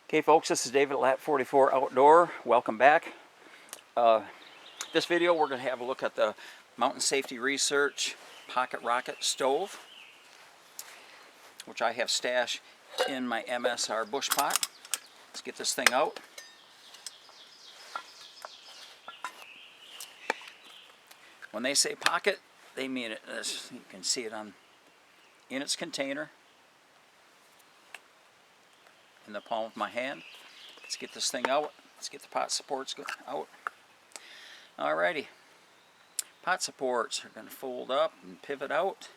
Okay folks, this is David at Lat 44 Outdoor. Welcome back. This video we're going to have a look at the Mountain Safety Research Pocket Rocket Stove, which I have stashed in my MSR bush pot. Let's get this thing out. When they say pocket, they mean it. You can see it in its container in the palm of my hand. Let's get this thing out. Let's get the pot supports out. Alrighty. Pot supports are going to fold up and pivot out.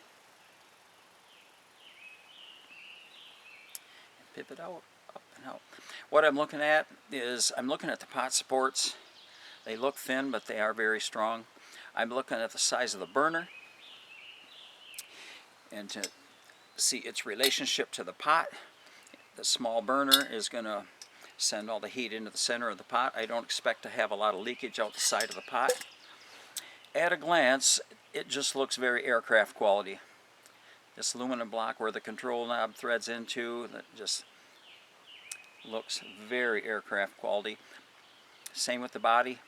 And pivot out, up and out. What I'm looking at is, I'm looking at the pot supports. They look thin, but they are very strong. I'm looking at the size of the burner and to see its relationship to the pot. The small burner is going to send all the heat into the center of the pot. I don't expect to have a lot of leakage out the side of the pot. At a glance, it just looks very aircraft quality. This aluminum block where the control knob threads into, that just looks very aircraft quality. Same with the body.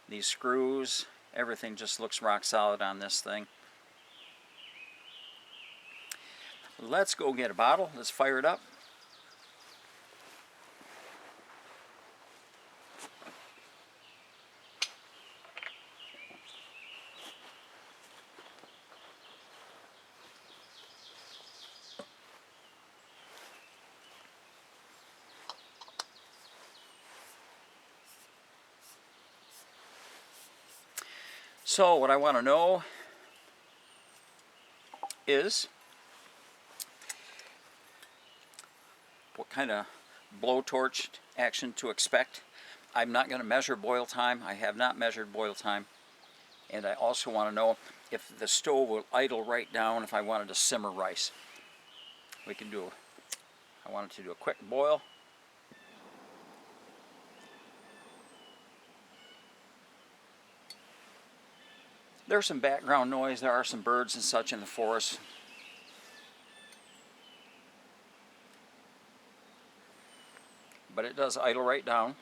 These screws, everything just looks rock solid on this thing. Let's go get a bottle. Let's fire it up. So what I want to know is what kind of blowtorch action to expect. I'm not going to measure boil time. I have not measured boil time. And I also want to know if the stove will idle right down if I wanted to simmer rice. We can do, I wanted to do a quick boil. There's some background noise. There are some birds and such in the forest. But it does idle right down.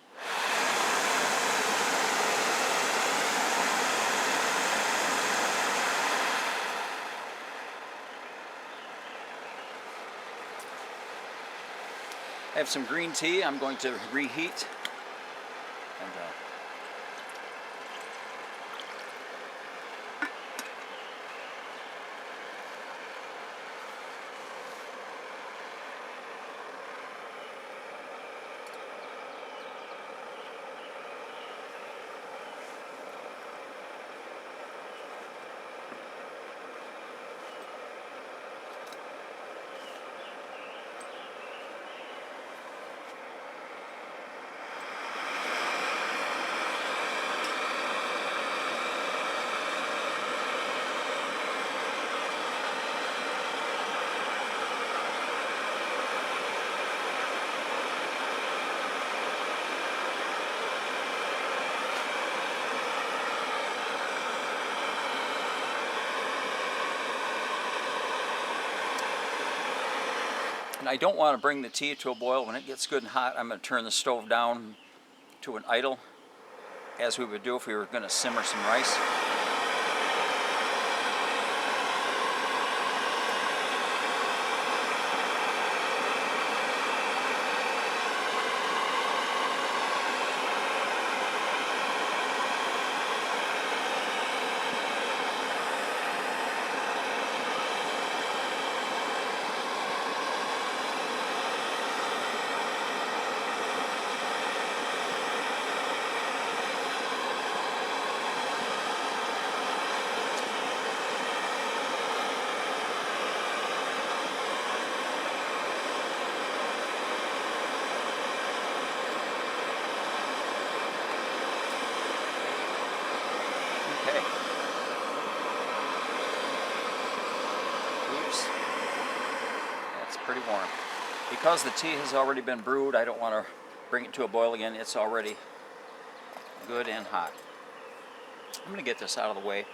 I have some green tea I'm going to reheat. And, And I don't want to bring the tea to a boil. When it gets good and hot, I'm going to turn the stove down to an idle, as we would do if we were going to simmer some rice. Okay. Oops. That's pretty warm. Because the tea has already been brewed, I don't want to bring it to a boil again. It's already good and hot. I'm going to get this out of the way.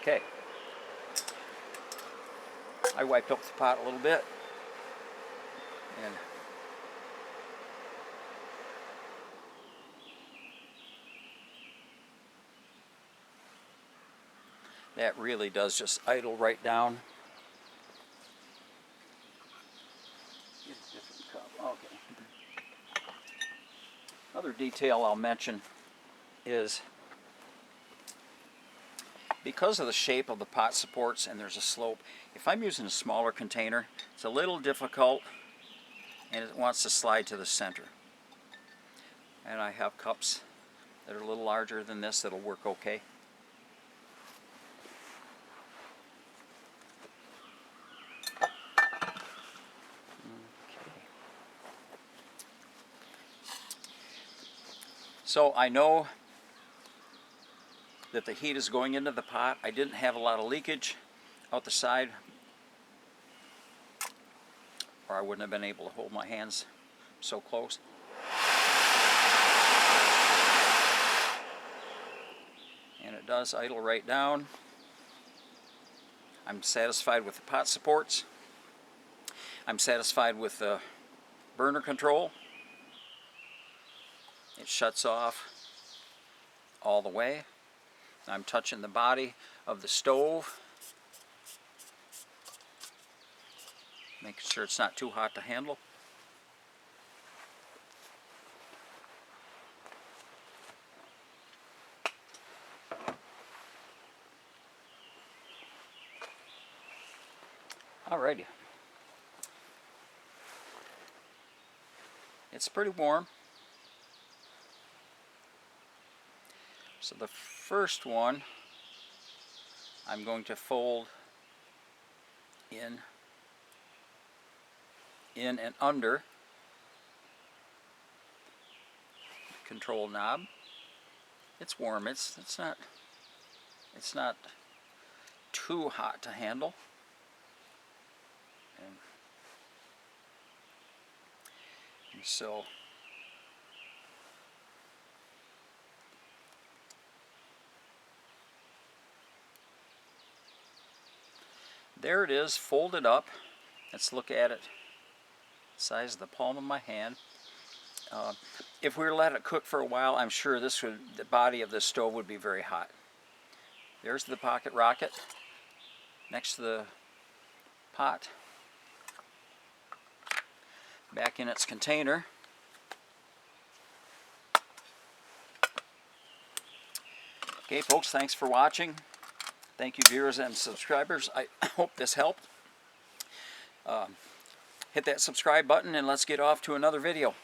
Okay. I wiped up the pot a little bit, and that really does just idle right down. Get a different cup. Okay. Another detail I'll mention is because of the shape of the pot supports and there's a slope, if I'm using a smaller container, it's a little difficult and it wants to slide to the center. And I have cups that are a little larger than this that'll work okay. So I know that the heat is going into the pot. I didn't have a lot of leakage out the side, or I wouldn't have been able to hold my hands so close. And it does idle right down. I'm satisfied with the pot supports. I'm satisfied with the burner control. It shuts off all the way. I'm touching the body of the stove, making sure it's not too hot to handle. Alrighty. It's pretty warm. So the first one I'm going to fold in and under the control knob. It's warm. It's not too hot to handle. And so there it is, folded up. Let's look at it. Size of the palm of my hand. If we were to let it cook for a while, I'm sure the body of this stove would be very hot. There's the pocket rocket next to the pot. Back in its container. Okay, folks, thanks for watching. Thank you, viewers and subscribers. I hope this helped. Hit that subscribe button and let's get off to another video.